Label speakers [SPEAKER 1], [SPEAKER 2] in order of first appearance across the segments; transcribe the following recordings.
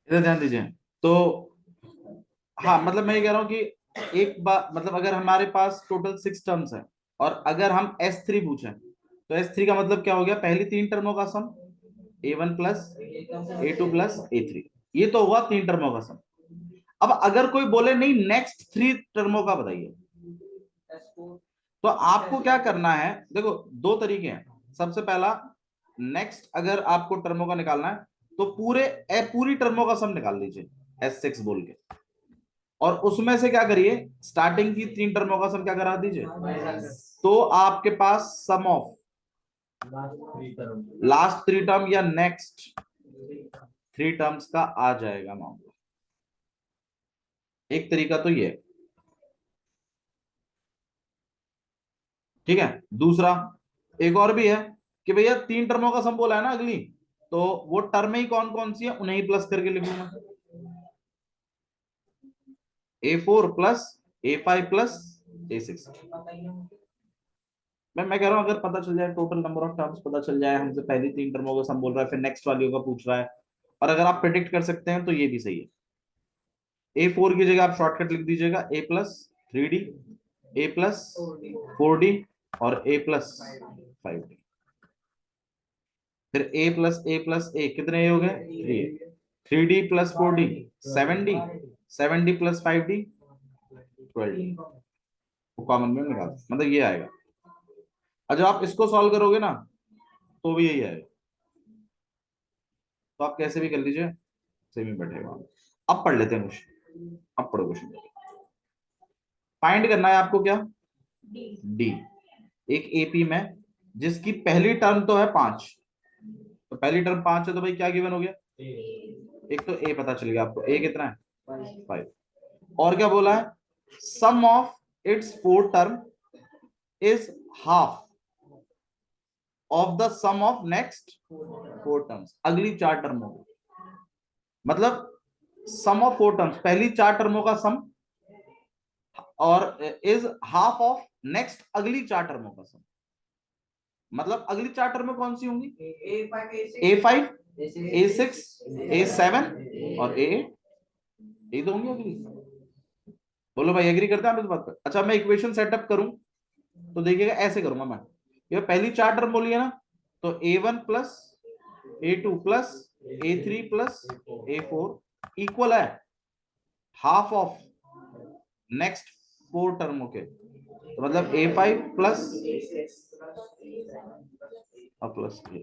[SPEAKER 1] इधर ध्यान दीजिए। तो हाँ, मतलब मैं ये कह रहा हूँ कि एक बार मतलब अगर हमारे पास टोटल 6 टर्म्स है और अगर हम S3 पूछें, तो S3 का मतलब क्या हो गया, पहली 3 टर्मों का सम A1 plus A2 plus A3, ये तो हुआ 3 टर्मों का सम। अब अगर कोई बोले नहीं नेक्स्ट 3 टर्मों का बताइए, तो आपको क्या करना है, देखो 2 तरीके हैं। सबसे पहला, नेक्स्ट अगर आपको टर्मों का निकालना है तो पूरी टर्मों का सम निकाल लीजिए S6 बोल के, और उसमें से क्या करिए, स्टार्टिंग की 3 टर्मों का सम क्या करा दीजिए, तो आपके पास सम ऑफ लास्ट 3 टर्म या नेक्स्ट 3 टर्म्स का आ जाएगा मामला। एक तरीका तो ये है, ठीक है। दूसरा एक और भी है कि भैया 3 टर्मों का सम बोला है ना अगली, तो वो टर्म ही कौन कौन सी है उन्हें ही प्लस करके लिखूंगा। A4 plus A5 plus A6। मैं कह रहा हूं अगर पता चल जाए टोटल नंबर ऑफ टर्म्स पता चल जाए, हमसे पहली 3 टर्मों का सम बोल रहा है फिर नेक्स्ट वाली का पूछ रहा है, और अगर आप प्रिडिक्ट कर सकते हैं तो ये भी सही है। A4 की जगह आप शॉर्टकट लिख दीजिएगा A+3D, A+4D और A+5D। फिर A+A+A कितने A हो गए, 3A। 3D+4D 7D, 7D+5D 12D। वो कॉमन में निकाल, मतलब ये आएगा। और जब आप इसको सॉल्व करोगे ना तो भी यही आएगा, तो आप कैसे भी कर लीजिए, सेम ही बैठेगा। अब पढ़ लेते हैं क्वेश्चन, अब पढ़ो क्वेश्चन। फाइंड करना है आपको क्या, डी। एक एपी में जिसकी पहली टर्म तो है 5, तो पहली टर्म 5 है तो भाई क्या गिवन हो गया, एक तो ए पता चल गया आपको, ए कितना है 5। और क्या बोला है, sum of its 4 term is half of the sum of next 4 terms, अगली 4 टर्मों को, मतलब सम ऑफ 4 टर्म्स पहली 4 टर्मों का सम, और इज हाफ ऑफ नेक्स्ट अगली 4 टर्मों का सम। मतलब अगली 4 टर्म कौन सी होंगी, A5 A6 A7 और A8, यही तो होंगी अगली। बोलो भाई एग्री करते हैं आप इस बात पर। अच्छा मैं इक्वेशन सेटअप करूं तो देखिएगा ऐसे करूंगा मैं, ये पहली 4 टर्म बोली है ना, तो A1 plus A2 plus A3 plus A4 equal है हाफ ऑफ नेक्स्ट 4 टर्मों के, तो मतलब A5 प्लस प्लस A।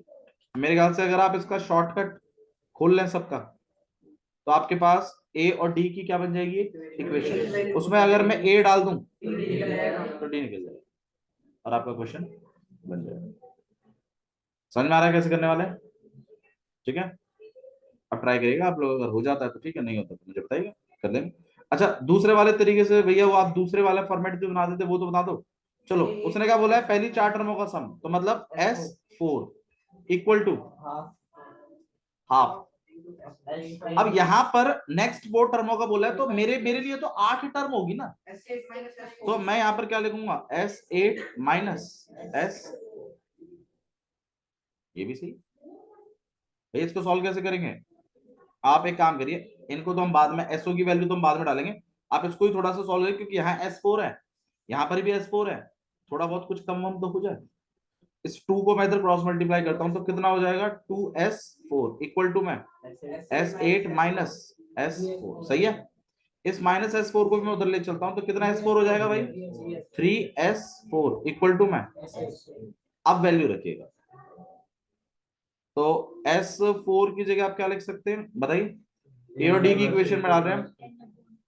[SPEAKER 1] मेरे ख्याल से अगर आप इसका शॉर्टकट खोल लें सबका, तो आपके पास ए और डी की क्या बन जाएगी इक्वेशन, उसमें अगर मैं ए डाल दूं तो डी निकल जाएगा और आपका क्वेश्चन बन जाएगा। समझ में आ रहा है कैसे करने वाले हैं, ठीक है। अब ट्राई करिएगा आप लोग, अगर हो जाता है तो ठीक है, नहीं होता तो मुझे बताइएगा, कर देंगे। अच्छा दूसरे वाले तरीके से भैया, वो आप दूसरे वाला फॉर्मेट जो बना देते वो तो बता दो। चलो उसने क्या बोला है, पहली 4 टर्मों का सम, तो मतलब S4 इक्वल टू हाफ। अब यहाँ पर नेक्स्ट 4 टर्मों का बोला है, तो मेरे मेरे लिए तो 8 टर्म होगी ना, तो मैं यहाँ पर क्या लिखूंगा S8 माइनस S, ये भी सही। भैया इसको सॉल्व कैसे करेंगे, आप एक काम करिए, इनको तो हम बाद में SO की वैल्यू तो हम बाद में डालेंगे, आप इसको ही थोड़ा सा सॉल्व करिए, क्योंकि यहाँ S4 है, यहाँ पर भी S4 है, थोड़ा बहुत कुछ कम वम तो हो जाए। इस 2 को मैं इधर क्रॉस मल्टीप्लाई करता हूं तो कितना हो जाएगा 2S4 इक्वल टू में S8 माइनस S4, सही है। इस माइनस S4 को भी मैं उधर ले चलता हूं तो कितना S4 हो जाएगा भाई 3S4 इक्वल टू में, अब वैल्यू रखिएगा, तो S4 की जगह आप क्या लिख सकते हैं बताइए, ए और डी की इक्वेशन में डाल रहे हैं,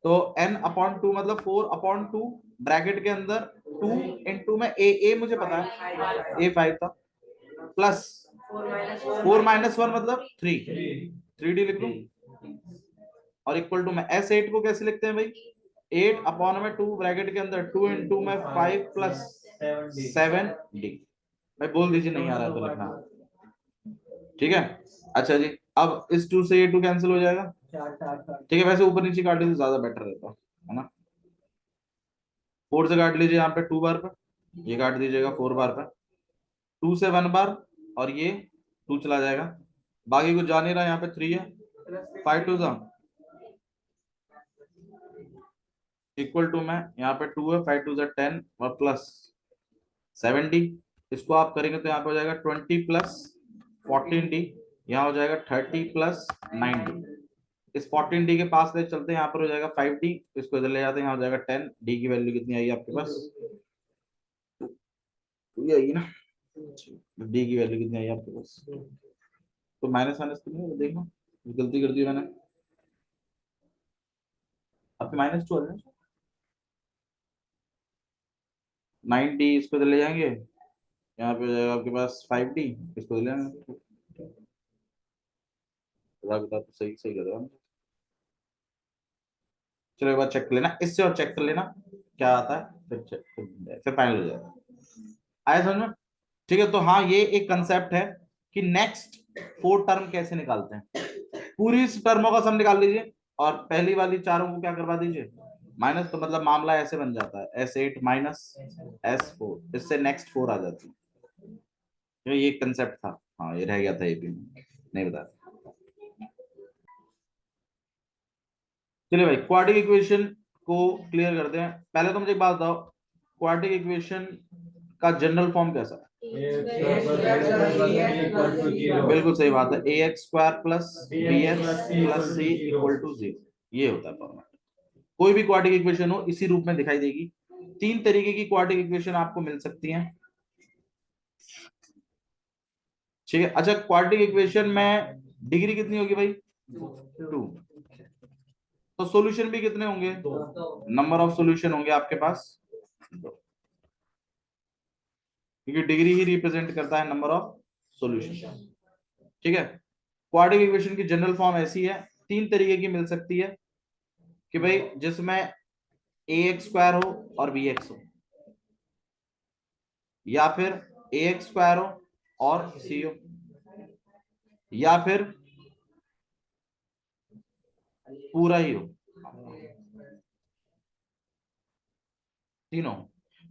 [SPEAKER 1] तो n/2 मतलब 4/2 ब्रैकेट के अंदर 2 इंटू में ए मुझे पता है A5 था, प्लस 4 - 1 मतलब 3D लिख दूं, और इक्वल टू में S8 को कैसे लिखते हैं भाई, 8/2 ब्रैकेट के अंदर 2 इंटू में 5 प्लस 7D। भाई बोल दीजिए नहीं आ रहा तो लिखना, ठीक है। अच्छा जी, अब इस 2 से ये 2 कैंसिल हो जाएगा, ठीक है। वैसे ऊपर नीचे काट लीजिए ज्यादा बेटर रहता है ना, 4 से काट लीजिए यहाँ पे 2 बार पर, ये काट दीजिएगा 4 बार पर, 2 से 1 बार, और ये 2 चला जाएगा, बाकी कुछ जा नहीं रहा, यहाँ पे 3 है, 5 टू इक्वल टू में यहाँ पे 2 है, 5 टू 10 और प्लस 70। इसको आप करेंगे तो यहाँ पे हो जाएगा 20 प्लस 14d, यहाँ हो जाएगा 30 प्लस 9d। इस 14d के पास ले चलते हैं, यहाँ पर हो जाएगा 5d, इसको इधर ले जाते हैं, यहाँ हो जाएगा 10। d की वैल्यू कितनी आई आपके पास, ये आएगी ना, d की वैल्यू कितनी आई आपके पास, तो माइनस माइनस तो नहीं देखना, गलती कर दी मैंने, आपके -2 आ जाए। 9d इसको इधर ले जाएंगे, यहाँ पे हो जाएगा आपके पास 5d, इसको ले जाएंगे, बता तो सही सही कर रहा हूँ। चलो एक बार चेक कर लेना, इससे और चेक कर लेना क्या आता है, फिर चेक फिर फाइनल हो जाएगा। आया समझ में? ठीक है, तो हाँ ये एक कंसेप्ट है कि नेक्स्ट 4 टर्म कैसे निकालते हैं। पूरी इस टर्मों का सम निकाल लीजिए और पहली वाली चारों को क्या करवा दीजिए माइनस, तो मतलब मामला ऐसे बन जाता है S8 माइनस S4, इससे नेक्स्ट 4 आ जाती है। तो ये कंसेप्ट था, हाँ ये रह गया था, ये भी नहीं बताया। चलिए भाई क्वाड्रेटिक इक्वेशन को क्लियर करते हैं। पहले तो मुझे एक बात बताओ, क्वाड्रेटिक इक्वेशन का जनरल फॉर्म कैसा है? बिल्कुल सही बात है, ax² plus bx plus c equal to 0, ये होता है फॉर्मेट। कोई भी क्वाड्रेटिक इक्वेशन हो इसी रूप में दिखाई देगी। 3 तरीके की क्वाड्रेटिक इक्वेशन आपको मिल सकती हैं, ठीक है। अच्छा क्वाड्रेटिक इक्वेशन में डिग्री कितनी होगी भाई, 2, तो सॉल्यूशन भी कितने होंगे, नंबर ऑफ सॉल्यूशन होंगे आपके पास, क्योंकि डिग्री ही रिप्रेजेंट करता है नंबर ऑफ सॉल्यूशन, ठीक है। क्वाड्रेटिक इक्वेशन की जनरल फॉर्म ऐसी है, 3 तरीके की मिल सकती है कि भाई जिसमें ax² हो और bx हो, या फिर ax² हो और c हो, या फिर पूरा ही हो, तीनों।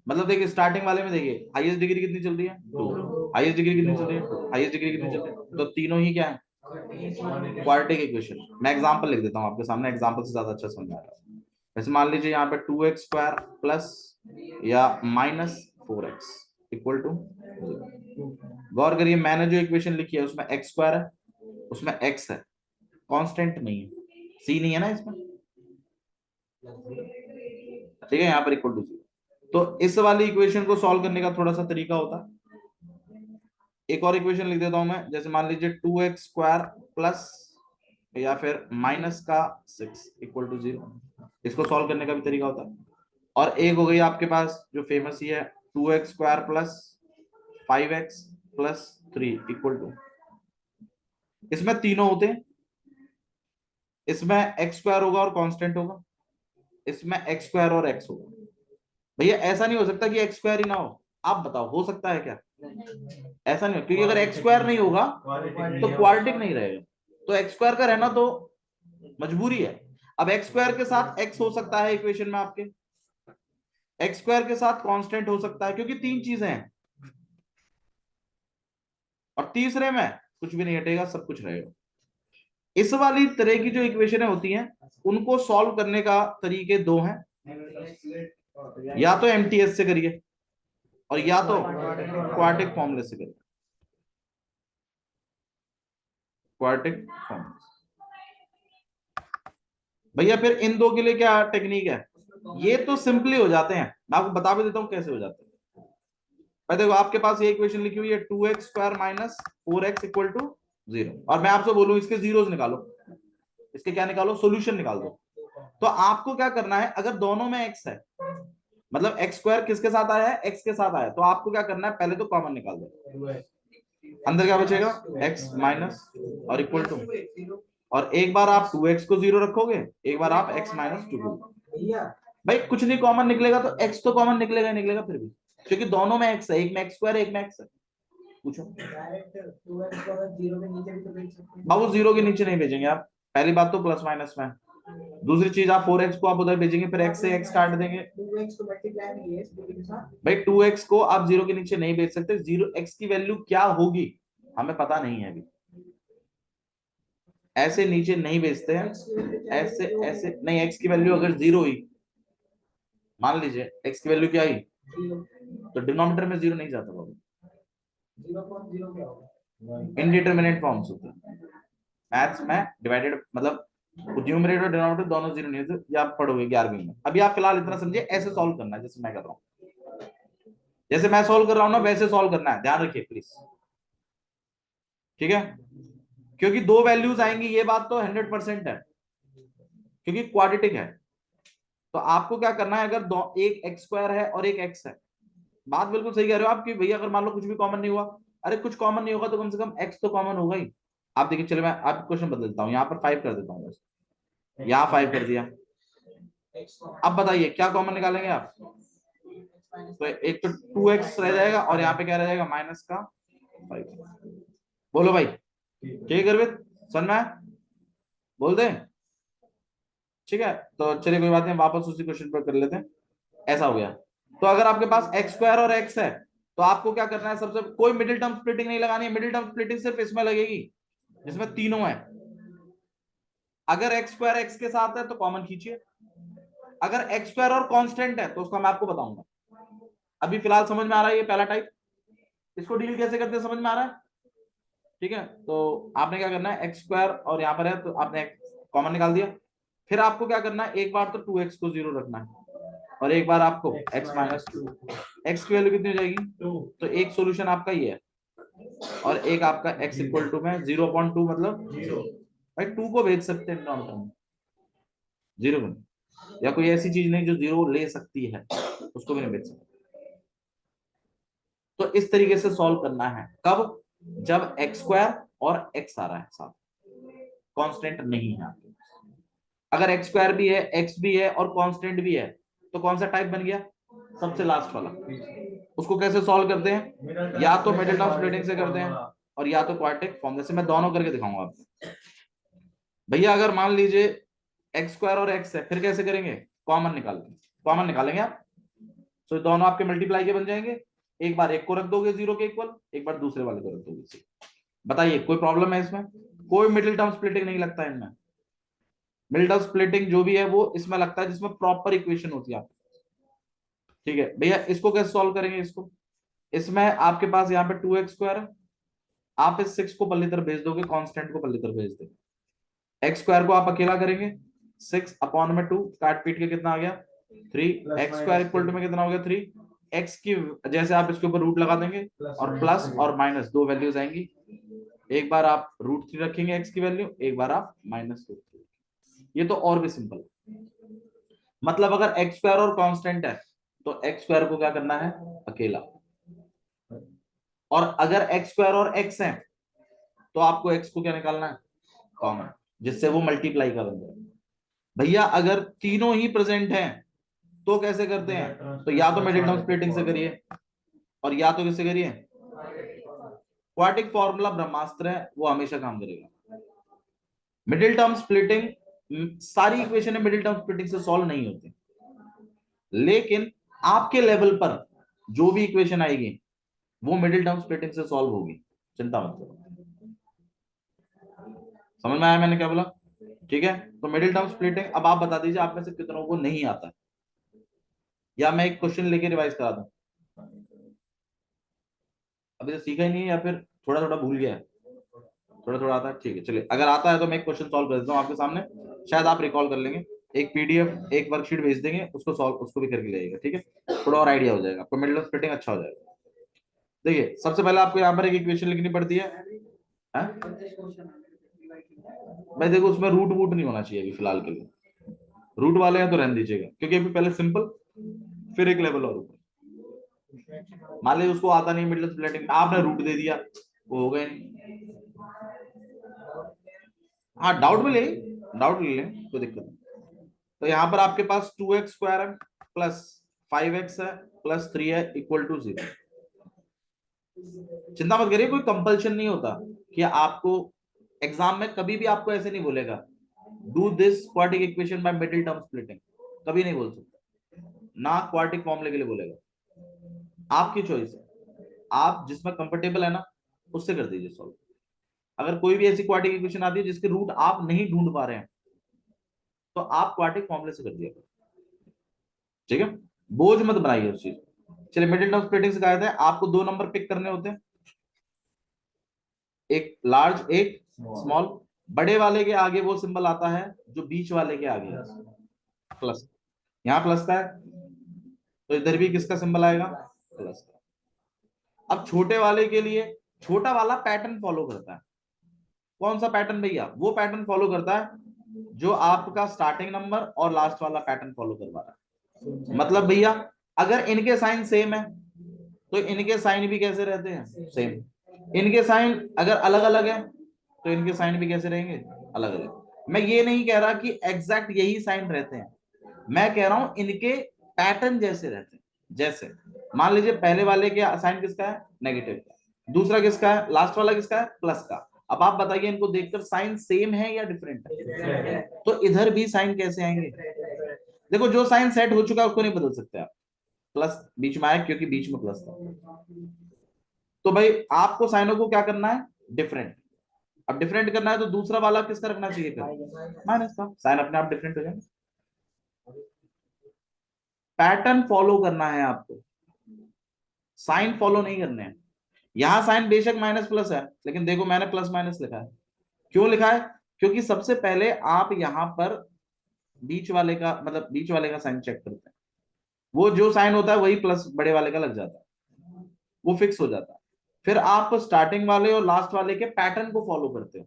[SPEAKER 1] मतलब देखिए स्टार्टिंग वाले में देखिए हाईएस्ट डिग्री कितनी चल रही है, 2, हाईएस्ट डिग्री कितनी चल रही है, हाईएस्ट डिग्री कितनी चल रही है, तो तीनों ही क्या है, क्वाड्रेटिक इक्वेशन। मैं एग्जांपल लिख देता हूँ आपके सामने, एग्जांपल से ज्यादा अच्छा समझ आ रहा है। जैसे मान लीजिए यहाँ पे 2x² प्लस या -4x इक्वल टू, गौर करिए मैंने जो इक्वेशन लिखी है उसमें x² है, उसमें x है, कांस्टेंट नहीं है, c नहीं है ना इसमें, ठीक है, यहाँ पर इक्वल टू 0। तो इस वाली इक्वेशन को सॉल्व करने का थोड़ा सा तरीका होता है। एक और इक्वेशन लिख देता हूं मैं, जैसे मान लीजिए 2x² प्लस या फिर -6 इक्वल टू 0, इसको सॉल्व करने का भी तरीका होता है। और एक हो गई आपके पास जो फेमस ही है 2x² plus 5x plus 3 equal to, इसमें तीनों होते हैं, इसमें x² होगा और कांस्टेंट होगा, इसमें x² और x होगा। भैया ऐसा नहीं हो सकता कि x² ही ना हो, आप बताओ हो सकता है क्या, ऐसा नहीं हो, क्योंकि अगर x² नहीं होगा तो क्वाड्रेटिक नहीं रहेगा, तो x² का रहना तो मजबूरी है। अब x² के साथ x हो सकता है इक्वेशन में आपके, x² के साथ कांस्टेंट हो सकता है, क्योंकि 3 चीजें हैं, और तीसरे में कुछ भी नहीं हटेगा, सब कुछ रहेगा। इस वाली तरह की जो इक्वेशनें होती हैं उनको सॉल्व करने का तरीके 2 हैं, या तो एमटीएस से करिए और या तो क्वाड्रेटिक फॉर्मूले से करिए, क्वाड्रेटिक फॉर्मूले। भैया फिर इन दो के लिए क्या टेक्निक है, ये तो सिंपली हो जाते हैं, मैं आपको बता भी देता हूं कैसे हो जाते हैं। भाई देखो आपके पास ये इक्वेशन लिखी हुई है 2x² minus 4x equal to 0, और मैं आपसे बोलूं इसके जीरोस निकालो, इसके क्या निकालो, सोल्यूशन निकाल दो। तो आपको क्या करना है, अगर दोनों में x है, मतलब x² किसके साथ आया है, x के साथ आया है, तो आपको क्या करना है, पहले तो कॉमन निकाल दो, अंदर क्या बचेगा x माइनस और इक्वल टू, और एक बार आप 2x को 0 रखोगे, एक बार आप x माइनस 2 भाई कुछ नहीं कॉमन निकलेगा तो x तो कॉमन निकलेगा निकलेगा फिर भी, क्योंकि दोनों में x है, एक में x² एक में x है। पूछो बाबू 0 के नीचे नहीं भेजेंगे आप, पहली बात तो प्लस माइनस में, दूसरी चीज आप 4x को आप उधर भेजेंगे, फिर x से x काट देंगे, भाई 2x को आप 0 के नीचे नहीं भेज सकते, 0 x की वैल्यू क्या होगी हमें पता नहीं है अभी, ऐसे नीचे नहीं भेजते हैं, ऐसे ऐसे नहीं। एक्स की वैल्यू अगर जीरो हुई, मान लीजिए एक्स की वैल्यू क्या आई, तो डिनोमिनेटर में जीरो नहीं जाता बाबू, इनडिटरमिनेट फॉर्म्स होते हैं मैथ्स में। डिवाइडेड मतलब न्यूमरेटर और डिनोमिनेटर दोनों जीरो नहीं होते, ये आप पढ़ोगे 11वीं में। अभी आप फिलहाल इतना समझिए, ऐसे सॉल्व करना है जैसे मैं कर रहा हूँ, जैसे मैं सॉल्व कर रहा हूँ ना वैसे सॉल्व करना है, ध्यान रखिए प्लीज, ठीक है। क्योंकि दो वैल्यूज आएंगी, ये बात तो 100% है, क्योंकि क्वाड्रेटिक है। तो आपको क्या करना है, अगर दो, एक एक्स स्क्वायर है और एक एक्स है, बात बिल्कुल सही कह रहे हो आप कि भैया अगर मान लो कुछ भी कॉमन नहीं हुआ, अरे कुछ कॉमन नहीं होगा तो कम से कम एक्स तो कॉमन होगा ही। आप देखिए, चलो मैं आप क्वेश्चन बदल देता हूँ, यहाँ पर 5 कर देता हूँ बस, यहाँ 5 कर दिया। अब बताइए क्या कॉमन निकालेंगे आप, तो एक तो 2x रह जाएगा और यहाँ पे क्या रह जाएगा, माइनस का 5। बोलो भाई, ठीक है गर्वित, समझ में आया? बोल दे, ठीक है। तो चलिए कोई बात नहीं, वापस उसी क्वेश्चन पर कर लेते हैं। ऐसा हो गया, तो अगर आपके पास एक्स स्क्वायर और एक्स है, तो आपको क्या करना है, सबसे कोई मिडिल टर्म स्प्लिटिंग नहीं लगानी है। मिडिल टर्म स्प्लिटिंग सिर्फ इसमें लगेगी जिसमें तीनों है। अगर एक्स स्क्वायर एक्स के साथ है तो कॉमन खींचिए, अगर एक्स स्क्वायर और कांस्टेंट है तो उसका मैं आपको बताऊंगा। अभी फिलहाल समझ में आ रहा है ये पहला टाइप, इसको डील कैसे करते हैं समझ में आ रहा है, ठीक है। तो आपने क्या करना है, एक्स स्क्वायर और यहाँ पर है तो आपने कॉमन निकाल दिया। फिर आपको क्या करना है, एक बार तो 2x को जीरो रखना है और एक बार आपको x माइनस टू, एक्स की वैल्यू कितनी हो जाएगी, तो एक सोल्यूशन आपका ये है और एक आपका x इक्वल टू में 0.2 मतलब भाई 2 को भेज सकते हैं डिनोमिनेटर में, जीरो को नहीं। या कोई ऐसी चीज नहीं जो जीरो ले सकती है, उसको भी नहीं भेज सकते। तो इस तरीके से सॉल्व करना है, कब, जब एक्स स्क्वायर और एक्स आ रहा है साथ, कांस्टेंट नहीं है आपके पास। अगर एक्स स्क्वायर भी है, एक्स भी है और कांस्टेंट भी है, तो कौन सा टाइप बन गया, सबसे लास्ट वाला। उसको कैसे सॉल्व करते हैं, या तो मिडिल टर्म स्प्लिटिंग से करते हैं और या तो क्वाड्रेटिक फॉर्म, जैसे मैं दोनों करके दिखाऊंगा आपको। भैया अगर मान लीजिए एक्स स्क्वायर और एक्स है, फिर कैसे करेंगे, कॉमन निकालेंगे, कॉमन निकालेंगे आप, तो दोनों आपके मल्टीप्लाई के बन जाएंगे। एक बार एक को रख दोगे जीरो के इक्वल, एक बार दूसरे वाले को रख दोगे। बताइए कोई प्रॉब्लम है इसमें, कोई मिडिल टर्म स्प्लिटिंग नहीं लगता इनमें। मिडिल टर्म स्प्लिटिंग जो भी है वो इसमें लगता है जिसमें प्रॉपर इक्वेशन होती है आपके, ठीक है भैया। इसको कैसे सॉल्व करेंगे, इसको, इसमें आपके पास यहाँ पे 2x स्क्वायर है, आप इस 6 को पल्ली तरफ भेज दोगे, कांस्टेंट को पल्ली तरफ भेज दोगे। एक्स स्क्वायर को आप अकेला करेंगे, 6/2 काट पीट के कितना आ गया 3, एक्स स्क्वायर इक्वल टू में कितना हो गया 3, एक्स की जैसे आप इसके ऊपर रूट लगा देंगे और प्लस और माइनस दो वैल्यूज आएंगी। एक बार आप √3 रखेंगे एक्स की वैल्यू, एक बार आप -√3। ये तो और भी सिंपल, मतलब अगर एक्स स्क्वायर और कांस्टेंट है तो एक्स स्क्वायर को क्या करना है, अकेला। और अगर एक्स स्क्वायर और एक्स है तो आपको एक्स को क्या निकालना है, कॉमन, जिससे वो मल्टीप्लाई का बन जाए। भैया अगर तीनों ही प्रेजेंट हैं तो कैसे करते हैं, तो या तो मिडिल टर्म स्प्लिटिंग से करिए और या तो किससे करिए, क्वाड्रेटिक फॉर्मूला ब्रह्मास्त्र है, वो हमेशा काम करेगा। मिडिल टर्म स्प्लिटिंग सारी इक्वेशन मिडिल टर्म स्प्लिटिंग से सॉल्व नहीं होती, लेकिन आपके लेवल पर जो भी इक्वेशन आएगी वो मिडिल टर्म स्प्लिटिंग से सॉल्व होगी, चिंता मत करो। समझ में आया मैंने क्या बोला, ठीक है। तो मिडिल टर्म स्प्लिटिंग अब आप बता दीजिए आप में से कितनों को नहीं आता है, या मैं एक क्वेश्चन लेके रिवाइज करा दूं, अभी तो सीखा ही नहीं है या फिर थोड़ा थोड़ा भूल गया है, थोड़ा थोड़ा आता है, ठीक है चलिए। अगर आता है तो मैं एक क्वेश्चन सॉल्व कर देता हूँ आपके सामने, शायद आप रिकॉल कर लेंगे। एक पीडीएफ एक वर्कशीट भेज देंगे, उसको सॉल्व उसको भी करके लाइएगा, ठीक है। थोड़ा और आइडिया हो जाएगा आपको, मिडिल टर्म स्प्लिटिंग अच्छा हो जाएगा। देखिए सबसे पहले आपको यहाँ पर एक इक्वेशन लिखनी पड़ती है, हाँ? भाई देखो उसमें रूट वूट नहीं होना चाहिए अभी फिलहाल के लिए, रूट वाले हैं तो रहने दीजिएगा, क्योंकि अभी पहले सिंपल फिर एक लेवल और ऊपर। मान लीजिए उसको आता नहीं मिडिल स्प्लिटिंग, आपने रूट दे दिया, वो हो गए नहीं। हाँ डाउट में ले, डाउट ले लें, कोई दिक्कत नहीं। तो यहाँ पर आपके पास 2x स्क्वायर है प्लस 5x है प्लस 3 है इक्वल टू 0। चिंता मत करिए, कोई कंपल्शन नहीं होता कि आपको एग्जाम में कभी भी आपको ऐसे नहीं बोलेगा do this quadratic equation by middle term splitting, कभी नहीं बोल सकता, ना क्वाड्रेटिक फॉर्मूले के लिए बोलेगा। आपकी चॉइस है, आप जिसमें कंफर्टेबल है ना उससे कर दीजिए सॉल्व। अगर कोई भी ऐसी क्वाड्रेटिक इक्वेशन आती है जिसके रूट आप नहीं ढूंढ पा रहे हैं तो आप क्वाड्रेटिक फॉर्मूले से कर दिया, ठीक है, बोझ मत बनाइए उस चीज। चलिए मिडिल टर्म स्प्लिटिंग सिखाया था, आपको 2 नंबर पिक करने होते हैं, एक लार्ज एक स्मॉल। बड़े वाले के आगे वो सिंबल आता है जो बीच वाले के आगे है, प्लस। यहाँ प्लस का है तो इधर भी किसका सिंबल आएगा, प्लस का। अब छोटे वाले के लिए छोटा वाला पैटर्न फॉलो करता है। कौन सा पैटर्न भैया, वो पैटर्न फॉलो करता है जो आपका स्टार्टिंग नंबर और लास्ट वाला पैटर्न फॉलो करवा रहा है। मतलब भैया अगर इनके साइन सेम है तो इनके साइन भी कैसे रहते हैं, सेम। इनके साइन अगर अलग अलग है तो इनके साइन भी कैसे रहेंगे, अलग अलग। मैं ये नहीं कह रहा कि एग्जैक्ट यही साइन रहते हैं, मैं कह रहा हूं इनके पैटर्न जैसे रहते हैं। जैसे मान लीजिए पहले वाले के साइन किसका है, नेगेटिव का, दूसरा किसका है, लास्ट वाला किसका है, प्लस का। अब आप बताइए इनको देखकर साइन सेम है या डिफरेंट है, तो इधर भी साइन कैसे आएंगे। देखो जो साइन सेट हो चुका है उसको नहीं बदल सकते आप, प्लस बीच में आया क्योंकि बीच में प्लस था। तो भाई आपको साइनों को क्या करना है, डिफरेंट। अब डिफरेंट करना है तो दूसरा वाला किसका रखना चाहिए, फिर माइनस का, साइन अपने आप डिफरेंट हो जाएंगे। पैटर्न फॉलो करना है आपको, साइन फॉलो नहीं करने हैं। यहां साइन बेशक माइनस प्लस है लेकिन देखो मैंने प्लस माइनस लिखा है, क्यों लिखा है, क्योंकि सबसे पहले आप यहां पर बीच वाले का मतलब बीच वाले का साइन चेक करते हैं, वो जो साइन होता है वही प्लस बड़े वाले का लग जाता है, वो फिक्स हो जाता है। फिर आप स्टार्टिंग वाले और लास्ट वाले के पैटर्न को फॉलो करते हो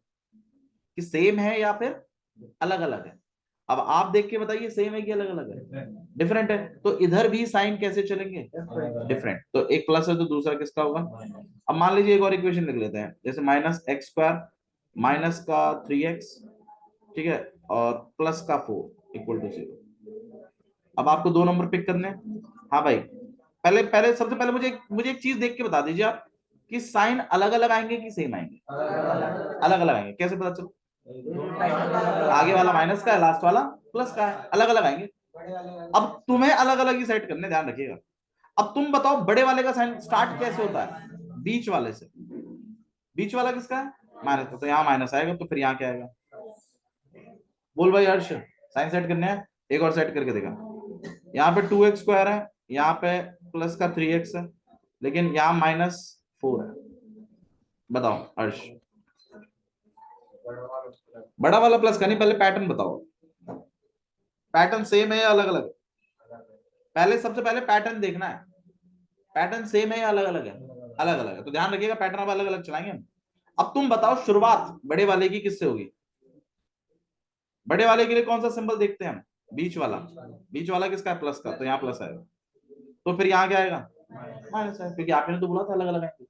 [SPEAKER 1] कि सेम है या फिर अलग अलग है। अब आप देख के बताइए सेम है कि अलग अलग है, डिफरेंट है, तो इधर भी साइन कैसे चलेंगे, डिफरेंट। तो एक प्लस है तो दूसरा किसका होगा। अब मान लीजिए एक और इक्वेशन लिख लेते हैं, जैसे माइनस एक्स स्क्वायर माइनस का 3x, ठीक है, और प्लस का 4 इक्वल टू 0। अब आपको 2 नंबर पिक करने हैं। हाँ भाई, पहले पहले सबसे पहले मुझे एक चीज देख के बता दीजिए आप कि साइन अलग अलग आएंगे कि सेम आएंगे, अलग अलग आएंगे। कैसे पता चलो, आगे वाला माइनस का है, लास्ट वाला प्लस का है, अलग अलग आएंगे। अब तुम्हें अलग अलग ही सेट करने, ध्यान रखिएगा। अब तुम बताओ बड़े वाले का साइन स्टार्ट कैसे होता है, बीच वाले से। बीच वाला किसका है, माइनस का, तो यहाँ माइनस आएगा, तो फिर यहाँ क्या आएगा। बोल भाई हर्ष, साइन सेट करने हैं, एक और सेट करके देखा। यहाँ पे 2x स्क्वायर है, यहाँ पे प्लस का 3x है, लेकिन यहाँ -4 है। बताओ हर्ष, बड़ा वाला प्लस का नहीं, पहले पैटर्न बताओ, पैटर्न सेम है या अलग अलग। पहले सबसे पहले पैटर्न देखना है, पैटर्न सेम है या अलग अलग है, अलग अलग है, तो ध्यान रखिएगा पैटर्न अब अलग अलग चलाएंगे हम। अब तुम बताओ शुरुआत बड़े वाले की किससे होगी। बड़े वाले के लिए कौन सा सिंबल देखते हैं हम, बीच वाला। बीच वाला किसका है, प्लस का, तो यहाँ प्लस आएगा, तो फिर यहाँ क्या आएगा, माइनस है, क्योंकि आपने तो बोला था अलग अलग आएंगे।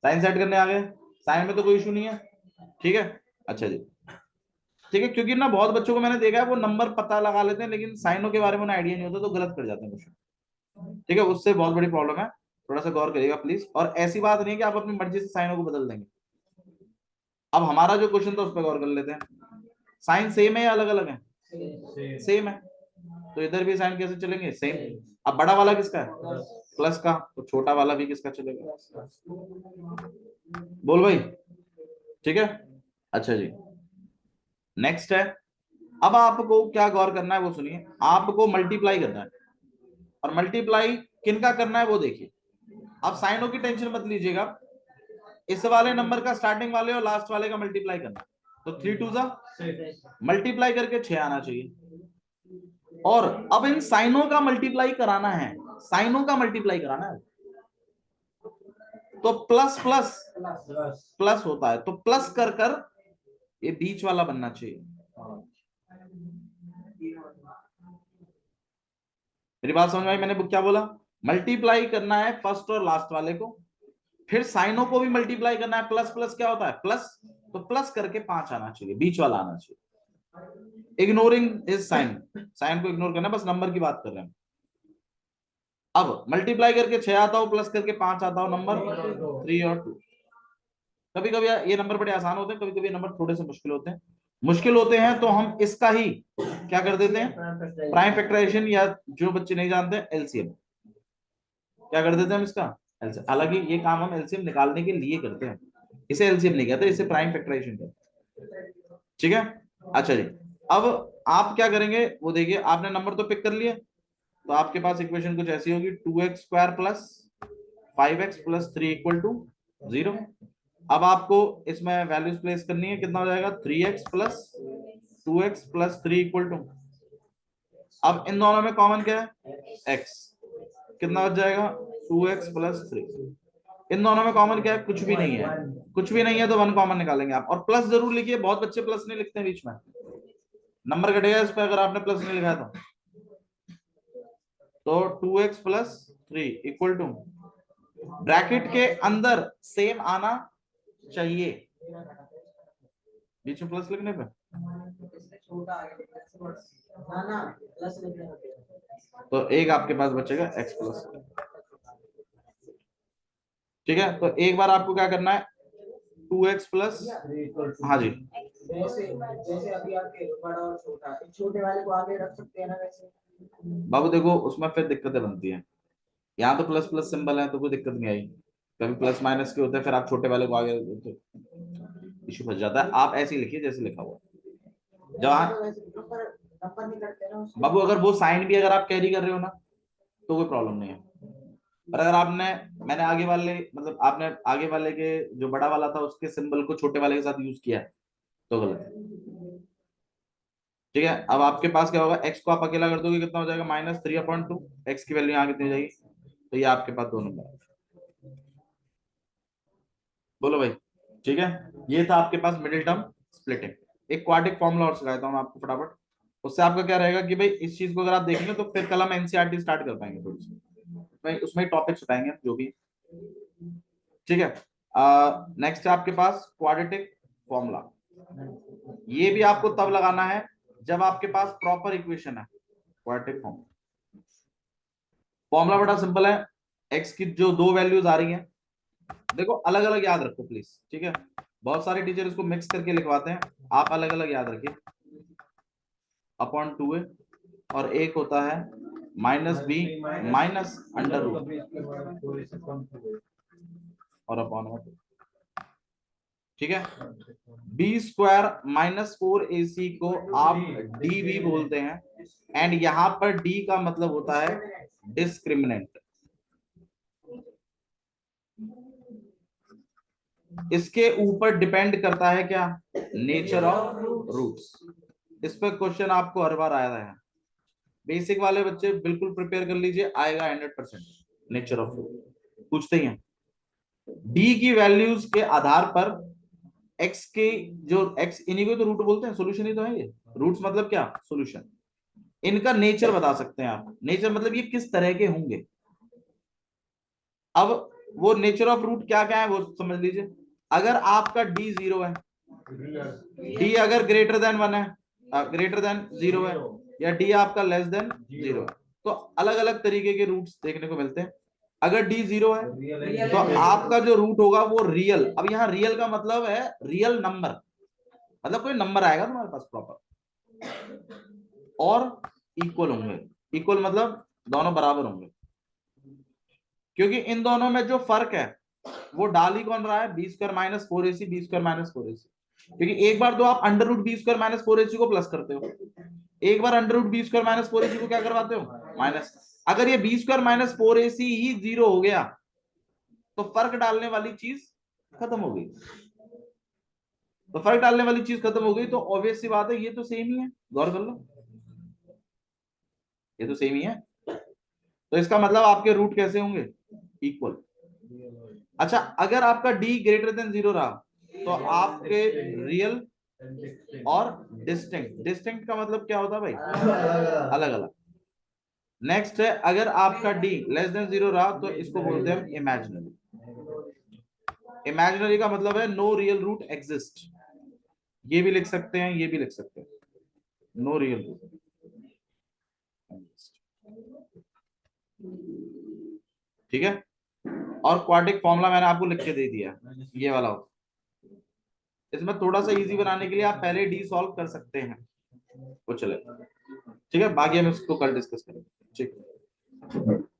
[SPEAKER 1] साइन सेट करने आ गए, साइन में तो कोई इशू नहीं है, ठीक है। अच्छा जी, ठीक है, क्योंकि ना बहुत बच्चों को मैंने देखा है वो नंबर पता लगा लेते हैं लेकिन साइनों के बारे में आइडिया नहीं होता तो गलत कर जाते हैं क्वेश्चन, ठीक है, उससे बहुत बड़ी प्रॉब्लम है। थोड़ा सा गौर करिएगा प्लीज, और ऐसी बात नहीं है कि आप अपनी मर्जी से साइनों को बदल देंगे। अब हमारा जो क्वेश्चन था उस पर गौर कर लेते हैं, साइन सेम है या अलग अलग है, सेम है, तो इधर भी साइन कैसे चलेंगे, सेम। अब बड़ा वाला किसका है, प्लस का, तो छोटा वाला भी किसका चलेगा, बोल भाई, ठीक है। अच्छा जी, नेक्स्ट है, अब आपको क्या गौर करना है वो सुनिए, आपको मल्टीप्लाई करना है, और मल्टीप्लाई किनका करना है वो देखिए। आप साइनों की टेंशन मत लीजिएगा, इस वाले नंबर का स्टार्टिंग वाले और लास्ट वाले का मल्टीप्लाई करना, तो 3 2 मल्टीप्लाई करके 6 आना चाहिए। और अब इन साइनों का मल्टीप्लाई कराना है, साइनों का मल्टीप्लाई कराना है, तो प्लस प्लस प्लस होता है, तो प्लस कर कर ये बीच वाला बनना चाहिए। मेरी बात समझ में आई, मैंने क्या बोला, मल्टीप्लाई करना है फर्स्ट और लास्ट वाले को, फिर साइनों को भी मल्टीप्लाई करना है, प्लस प्लस क्या होता है, प्लस, तो प्लस करके 5 आना चाहिए, बीच वाला आना चाहिए। इग्नोरिंग इज साइन, साइन को इग्नोर करना, बस नंबर की बात कर रहे हैं। अब मल्टीप्लाई करके 6 आता हो, प्लस करके 5 आता हो, नंबर 3 और 2। कभी कभी ये नंबर बड़े आसान होते हैं, कभी कभी नंबर थोड़े से मुश्किल होते हैं। मुश्किल होते हैं तो हम इसका ही क्या कर देते हैं, प्राइम फैक्टराइजेशन, या जो बच्चे नहीं जानते एलसीएम, क्या कर देते हैं हम इसका एलसीएम। हालांकि ये काम हम एलसीएम निकालने के लिए करते हैं, इसे एलसीएम नहीं कहते, इसे प्राइम फैक्टराइजेशन कहते। ठीक है, अच्छा जी। अब आप क्या करेंगे वो देखिए, आपने नंबर तो पिक कर लिया, तो आपके पास इक्वेशन कुछ ऐसी होगी, 2x² plus 5x plus 3 equal to 0। अब आपको इसमें वैल्यूज प्लेस करनी है, कितना हो जाएगा 3x plus 2x plus 3 equal to, अब इन दोनों में कॉमन क्या है x, कितना बच जाएगा 2x प्लस 3। इन दोनों में कॉमन क्या है, कुछ भी नहीं है, कुछ भी नहीं है तो 1 कॉमन निकालेंगे आप, और प्लस जरूर लिखिए, बहुत बच्चे प्लस नहीं लिखते हैं बीच में, नंबर घटेगा इस पे अगर आपने प्लस नहीं लिखा तो 2x plus 3 equal to, bracket के अंदर सेम आना चाहिए, बीच में प्लस लिखने पे तो एक आपके पास बचेगा x प्लस। ठीक है, तो एक बार आपको क्या करना है 2x प्लस, हाँ जी
[SPEAKER 2] जैसे जैसे अभी आपके बड़ा और छोटा, छोटे वाले को आगे रख सकते हैं ना वैसे।
[SPEAKER 1] बाबू देखो उसमें फिर दिक्कतें बनती हैं, यहाँ तो प्लस प्लस सिंबल है तो कोई दिक्कत नहीं आई, कभी प्लस माइनस के होते हैं फिर आप छोटे वाले को आगे तो इशू फंस जाता है, आप ऐसे ही लिखिए जैसे लिखा हुआ जहाँ। बाबू अगर वो साइन भी अगर आप कैरी कर रहे हो ना तो कोई प्रॉब्लम नहीं है, पर अगर आपने, मैंने आगे वाले मतलब आपने आगे वाले के जो बड़ा वाला था उसके सिंबल को छोटे वाले के साथ यूज किया तो गलत है। ठीक है, अब आपके पास क्या होगा, x को आप अकेला कर दोगे कितना हो जाएगा -3/2, x की वैल्यू यहाँ कितनी हो जाएगी, तो ये आपके पास 2 नंबर, बोलो भाई। ठीक है, ये था आपके पास मिडिल टर्म स्प्लिटिंग। एक क्वाड्रिक फॉर्मूला और सिखाता हूँ आपको फटाफट, उससे आपका क्या रहेगा कि भाई इस चीज को अगर आप देखेंगे तो फिर कल हम एनसीईआरटी स्टार्ट कर पाएंगे थोड़ी सी, उसमें टॉपिक्स उठाएंगे जो भी। ठीक है, नेक्स्ट है आपके पास क्वाड्रेटिक फॉर्मूला, ये भी आपको तब लगाना है जब आपके पास प्रॉपर इक्वेशन है। क्वाड्रेटिक फॉर्मूला, फॉर्मूला बड़ा सिंपल है, एक्स की जो 2 वैल्यूज आ रही हैं, देखो अलग अलग याद रखो प्लीज, ठीक है, बहुत सारे टीचर इसको मिक्स करके लिखवाते हैं, आप अलग अलग याद रखिए, अपॉन 2a और एक होता है -b माइनस अंडर रूट और अपॉन 1। ठीक है, b² - 4ac को आप डी भी बोलते हैं, एंड यहां पर d का मतलब होता है डिस्क्रिमिनेंट। इसके ऊपर डिपेंड करता है क्या, नेचर ऑफ रूट्स। इस पर क्वेश्चन आपको हर बार आया है, बेसिक वाले बच्चे बिल्कुल प्रिपेयर कर लीजिए, आएगा 100%, नेचर ऑफ रूट पूछते ही हैं। डी की वैल्यूज के आधार पर एक्स के जो एक्स, इन्हीं को तो रूट बोलते हैं, सोल्यूशन ही तो है ये, रूट्स मतलब क्या सोल्यूशन, इनका नेचर बता सकते हैं आप, नेचर मतलब ये किस तरह के होंगे। अब वो नेचर ऑफ रूट क्या क्या है वो समझ लीजिए, अगर आपका डी 0 है, डी अगर ग्रेटर देन 1 है, ग्रेटर देन 0 है, या डी आपका लेस देन 0 है, तो अलग अलग तरीके के रूट्स देखने को मिलते हैं। अगर डी 0 है तो आपका जो रूट होगा वो रियल, अब यहाँ रियल का मतलब है रियल नंबर, मतलब कोई नंबर आएगा तुम्हारे पास प्रॉपर, और इक्वल होंगे, इक्वल मतलब दोनों बराबर होंगे, क्योंकि इन दोनों में जो फर्क है वो डाल ही कौन रहा है, b² - 4ac, b² - 4ac, क्योंकि एक बार तो आप अंडर रूट b² - 4ac को प्लस करते हो, एक बार अंडर रूट b² - 4ac को क्या करवाते हो माइनस, अगर ये b² - 4ac ही 0 हो गया तो फर्क डालने वाली चीज खत्म हो गई, तो फर्क डालने वाली चीज खत्म हो गई तो ऑब्वियस सी बात है ये तो सेम ही है, गौर कर लो ये तो सेम ही है, तो इसका मतलब आपके रूट कैसे होंगे इक्वल। अच्छा, अगर आपका d ग्रेटर देन 0 रहा तो आपके रियल और डिस्टिंक्ट, डिस्टिंक्ट का मतलब क्या होता है भाई, अलग अलग। नेक्स्ट है, अगर आपका d लेस देन 0 रहा तो इसको बोलते हैं इमेजिनरी, इमेजिनरी का मतलब है नो रियल रूट एग्जिस्ट, ये भी लिख सकते हैं ये भी लिख सकते हैं, नो रियल रूट। ठीक है, और क्वाड्रिक फॉर्मूला मैंने आपको लिख के दे दिया, ये वाला हो, इसमें थोड़ा सा इजी बनाने के लिए आप पहले डी सॉल्व कर सकते हैं, वो चले। ठीक है, बाकी हम इसको कल डिस्कस करेंगे। ठीक है।